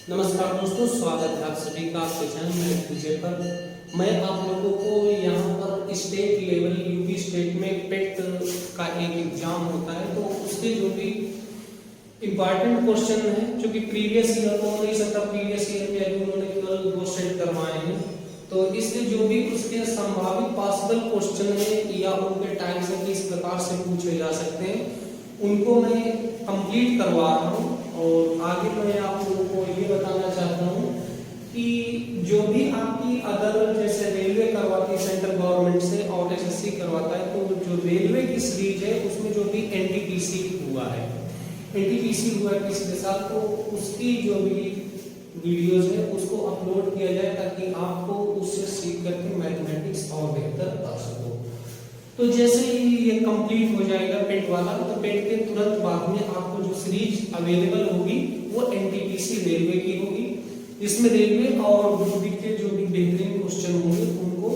नमस्कार दोस्तों, स्वागत है आप सभी का आपके चैनल में विजय पर। मैं आप लोगों को यहाँ पर स्टेट लेवल यूपी स्टेट में पेट का एक एग्जाम होता है, तो उसके जो भी इम्पॉर्टेंट क्वेश्चन है, जो कि प्रीवियस ईयर को नहीं सकता, प्रीवियस ईयर में अभी उन्होंने केवल 2 सेट करवाए हैं, तो इसलिए जो भी उसके संभावित पॉसिबल क्वेश्चन है या उनके टाइप से किस प्रकार से पूछे जा सकते हैं, उनको मैं कंप्लीट करवा रहा हूँ। और आगे मैं आप लोगों को ये बताना चाहता हूँ कि जो भी आपकी अदर जैसे रेलवे करवाती है सेंट्रल गवर्नमेंट से और एसएससी करवाता है, तो जो रेलवे की सीरीज है उसमें जो भी एनटीपीसी हुआ है, एनटीपीसी हुआ है पिछले साल, तो उसकी जो भी वीडियोज है उसको अपलोड किया जाए ताकि आपको उससे सीख करके मैथमेटिक्स और बेहतर कर सको। तो जैसे ही ये कंप्लीट हो जाएगा पेट वाला, तो पेट के तुरंत बाद में आपको जो सीरीज अवेलेबल होगी वो एनटीपीसी रेलवे की होगी। इसमें रेलवे और ग्रुप के जो भी बेहतरीन क्वेश्चन होंगे उनको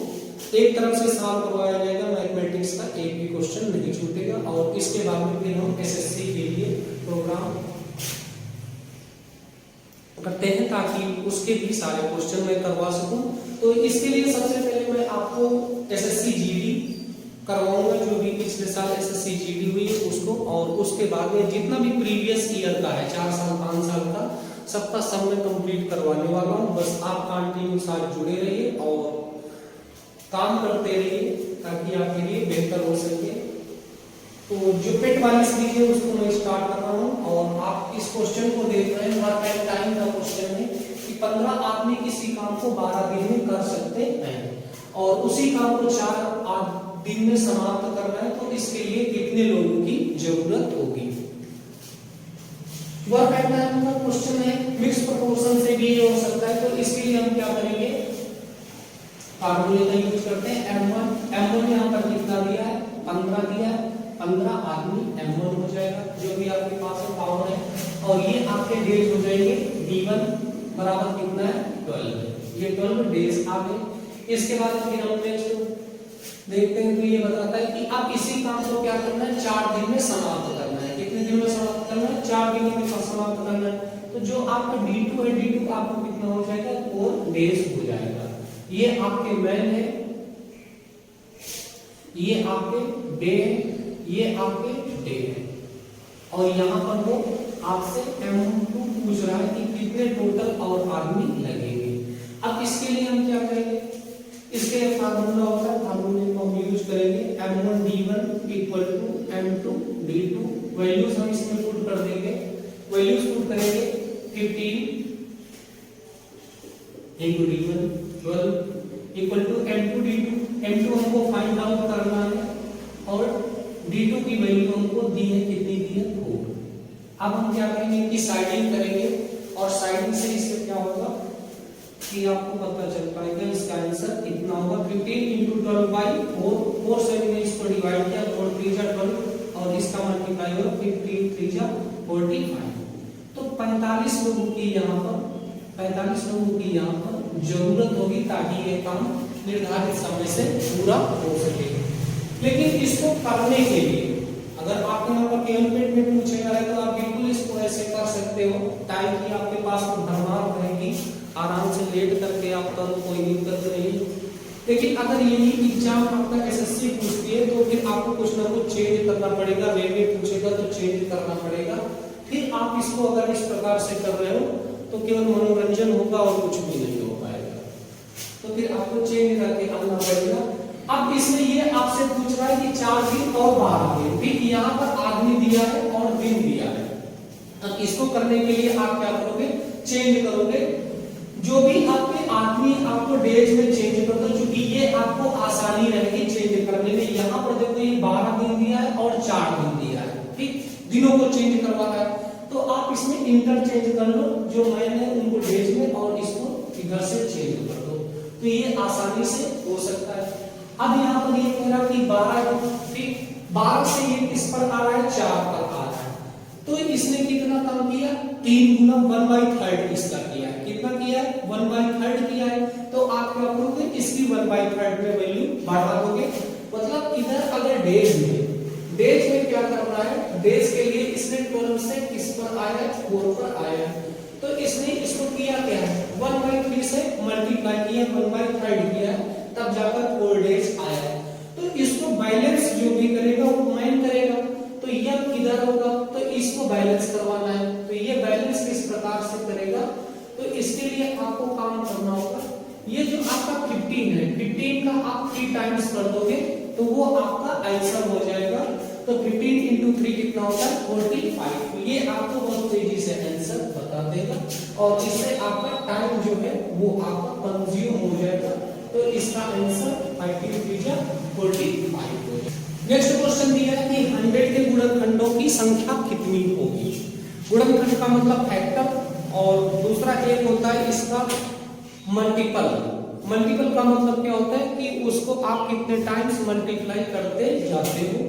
एक तरफ से सॉल्व करवाया जाएगा, मैथमेटिक्स का एक भी क्वेश्चन नहीं छूटेगा। और इसके बाद में फिर हम एसएससी के लिए प्रोग्राम करते हैं ताकि उसके भी सारे क्वेश्चन मैं करवा सकूं। तो इसके लिए सबसे पहले मैं आपको एसएससी जीडी करवाऊंगा, जो भी पिछले साल एसएससी जीडी हुई है उसको, और उसके बाद में जितना भी प्रीवियस ईयर का है 4 साल 5 साल का सबका सब मैं कंप्लीट करवाने वाला हूं। बस आप कंटिन्यू साथ जुड़े रहिए और काम करते रहिए ताकि आपके लिए बेहतर हो सके। तो जो पेट वाली सीरीज है उसको मैं स्टार्ट कर रहा हूं और आप इस क्वेश्चन को देख रहे हैं। वर्क एट टाइम का क्वेश्चन है कि 15 आदमी किसी काम को 12 दिन में कर सकते हैं और उसी काम को 4 दिन में समाप्त करना है, तो इसके लिए कितने लोगों की जरूरत होगी। वर्क एट टाइम का क्वेश्चन है, मिक्स प्रोपोर्शन से भी हो सकता है, तो इसके लिए हम क्या करेंगे, फार्मूले का यूज करते हैं। m1 यहां पर कितना दिया है, 15 दिया है, 15 आदमी m1 हो जाएगा जो भी आपके पास पावर है, और ये आपके डेज हो जाएंगे d1 बराबर कितना है 12, ये 12 डेज आ गए। इसके बाद फिर हम नेक्स्ट देखते हैं, तो ये बताता है कि आप इसी काम को क्या करना है, 4 दिन में समाप्त करना है। कितने दिन में समाप्त करना है, 4 दिन में समाप्त करना है। तो जो आपका D2 है, D2 आपको कितना हो जाएगा, 4 डेज हो जाएगा। ये आपके मैन है, ये आपके डे है, ये आपके डे है, और यहाँ पर वो आपसे M2 पूछ रहा है कि कितने टोटल और आदमी लगेंगे। अब इसके लिए हम क्या करेंगे, इसके फार्मूला होता है, फार्मूले को हम यूज करेंगे m1 d1 equal to m2 d2। Values हम इसमें पुट कर देंगे, वैल्यूज पुट करेंगे 15 into d1 12 equal to m2 d2। m2 हमको फाइंड आउट करना है और d2 की वैल्यू हमको दी है, कितनी दी है 4। अब हम क्या करेंगे कि साइडिंग करेंगे, और साइडिंग से इससे क्या होगा कि आपको पता चल पाएगा इसका आंसर कितना होगा। 15 into 12 by 4, 4 से मैंने इसको डिवाइड किया, 4 3 जा 12 और इसका मल्टीप्लाई होगा 15 3 जा 45। तो 45 लोगों की यहाँ पर जरूरत होगी ताकि ये काम निर्धारित समय से पूरा हो सके। लेकिन इसको करने के लिए अगर आपके यहाँ पर केवल पेट में पूछेगा है तो आप बिल्कुल इसको ऐसे कर सकते हो, टाइम की आपके पास भरमार रहेगी, आराम से लेट करके आप करो, कोई दिक्कत नहीं। लेकिन अगर यही एग्जाम आपका एसएससी पूछती है तो फिर आपको कुछ ना कुछ चेंज करना पड़ेगा, रेलवे पूछेगा तो चेंज करना पड़ेगा। फिर आप इसको अगर इस प्रकार से कर रहे हो तो केवल मनोरंजन होगा और कुछ भी नहीं हो पाएगा, तो फिर आपको चेंज करके आना पड़ेगा। अब इसमें ये आपसे पूछ रहा है कि 4 दिन और 12 दिन, फिर यहाँ पर आदमी दिया है और दिन दिया है। अब इसको करने के लिए आप क्या करोगे, चेंज करोगे, जो भी आपके आदमी आपको डेज में चेंज कर दो, क्योंकि ये आपको आसानी रहेगी चेंज करने में। यहाँ पर देखो ये 12 दिन दिया है और 4 दिन दिया है, ठीक, दिनों को चेंज करवाना है, तो आप इसमें इंटरचेंज कर लो, जो मैंने उनको डेज में और इसको इधर से चेंज कर दो, तो ये आसानी से हो सकता है। अब यहाँ पर ये कह रहा कि 12, ठीक, 12 से ये किस पर आ रहा है, 4 पर आ रहा है, तो इसने कितना काम किया, 3 गुना 1/3 इसका किया है। कितना किया है, 1/3 किया है। तो आप क्या करोगे, इसकी 1/3 में वैल्यू बढ़ा दोगे। मतलब इधर अगर डेज में क्या कर रहा है, डेज के लिए इसने 12 से किस पर आया है, 4 पर आया है। तो इसने इसको किया से मल्टीप्लाई किया 1/3 किया है, तब जाकर ओल्ड एज आया है। तो इसको बैलेंस जो भी करेगा वो माइन करेगा। तो यह किधर होगा, तो इसको बैलेंस करवाना है। तो ये बैलेंस किस प्रकार से करेगा, तो इसके लिए आपको काम करना होगा। ये जो आपका 15 है, 15 का आप 3 टाइम्स कर दोगे तो वो आपका आंसर हो जाएगा। तो 15 into 3 कितना होता है 45। तो ये आपको बहुत तेजी से आंसर बता देगा और इससे आपका टाइम जो है वो आपका कंज्यूम हो जाएगा। तो इसका आंसर 45 हो जाएगा। नेक्स्ट क्वेश्चन दिया है कि 100 के गुणनखंडों की संख्या कितनी होगी। गुणनखंड का मतलब फैक्टर, और दूसरा एक होता है इसका मल्टीपल। मल्टीपल का मतलब क्या होता है कि उसको आप कितने टाइम्स मल्टीप्लाई करते जाते हो।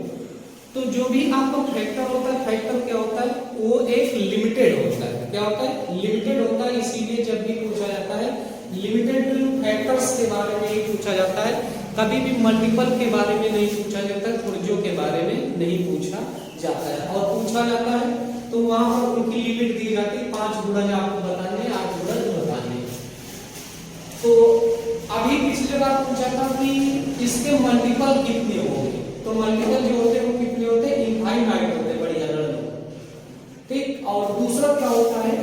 तो जो भी आपका फैक्टर होता है, फैक्टर क्या होता है, वो एक लिमिटेड होता है। क्या होता है, लिमिटेड होता है। इसीलिए जब भी पूछा जाता है लिमिटेड फैक्टर्स के बारे में ही पूछा जाता है, कभी भी मल्टीपल के बारे में नहीं पूछा जाता है, पुर्जों के बारे में नहीं पूछा जाता है। और पूछा जाता है तो वहां पर उनकी लिमिट दी जाती है, 5 गुणज आपको बताने, 8 गुणज बताने। तो अभी पिछले बार पूछा था कि इसके मल्टीपल कितने होंगे, तो मल्टीपल जो होते हैं वो कितने होते हैं, इनफाइनाइट होते हैं, बढ़िया लड़ने। ठीक, और दूसरा क्या होता है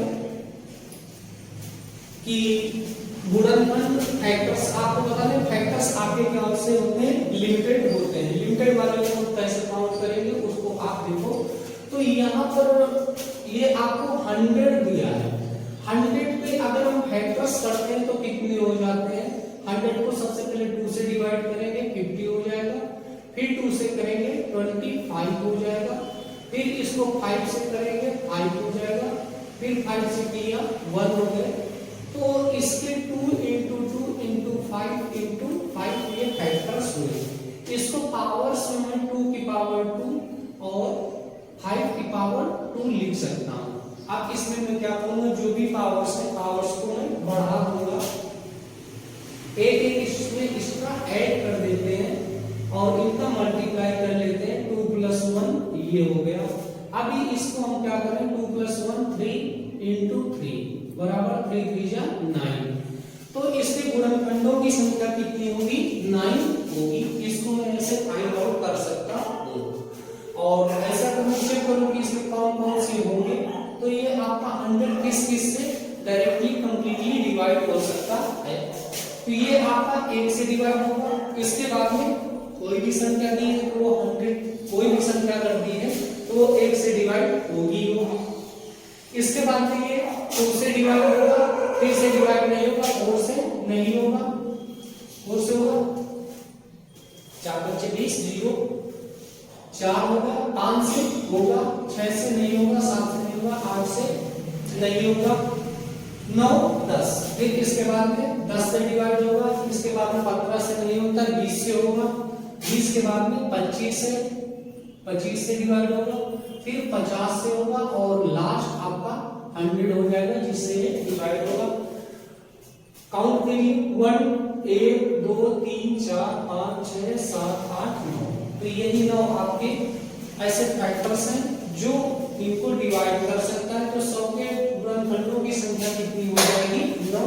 कि गुणनखंड फैक्टर्स आपको बता दें, फैक्टर्स आपके ख्याल से होते हैं लिमिटेड होते हैं। लिमिटेड वाले को कैसे काउंट करेंगे उसको आप देखो। तो यहाँ पर ये आपको 100 दिया है। 100 पे अगर हम फैक्टर्स करते हैं तो कितने हो जाते हैं, 100 को सबसे पहले 2 से डिवाइड करेंगे 50 हो जाएगा, फिर 2 से करेंगे 25 हो जाएगा, फिर इसको 5 से करेंगे 5 हो जाएगा, फिर 5 से किया 1 हो गया। तो इसके 2 into 2 into 5 into 5 ये फैक्टर्स हुए। इसको पावर्स में मैं 2 की पावर 2 और 5 की पावर 2 लिख सकता हूँ। अब इसमें मैं क्या करूंगा, जो भी पावर्स है पावर्स को मैं बढ़ा दूंगा, एक एक इसमें इसका ऐड कर देते हैं और इनका मल्टीप्लाई कर लेते हैं। 2 + 1 ये हो गया। अभी इसको हम क्या करें, 2 + 1 3 into 3 बराबर 3 3 जा 9। तो इसके गुणनखंडों की संख्या कितनी होगी, 9 होगी। इसको मैं ऐसे फाइंड आउट कर सकता हूँ। और ऐसा करूँ, चेक करूँ कि इसमें कौन कौन से होंगे। तो ये आपका 100 किस से डायरेक्टली कंप्लीटली डिवाइड हो सकता है। तो ये आपका 1 से डिवाइड होगा। इसके बाद में कोई भी संख्या दी है तो वो 100, कोई भी संख्या कर दी है तो वो 1 से डिवाइड होगी होगी। इसके बाद में ये 2 से डिवाइड होगा, 3 से डिवाइड नहीं होगा, 4 से नहीं होगा, 4 से होगा, 4 × 5 20 0, 4 होगा, 5 से होगा, 6 से नहीं होगा, 7 से नहीं होगा, 8 से नहीं होगा, 9 10। फिर इसके बाद में 10 से डिवाइड होगा, इसके बाद में 15 से नहीं होता, 20 से होगा, 20 के बाद में 25 से डिवाइड होगा, फिर 50 से होगा और लास्ट आपका 100 हो जाएगा जिससे ये डिवाइड होगा। काउंट करिए 1 1 2 3 4 5 6 7 8 9। तो यही 9 आपके ऐसे फैक्टर्स हैं जो इनको डिवाइड कर सकता है। तो 100 के गुणनखंडों की संख्या कितनी हो जाएगी, 9।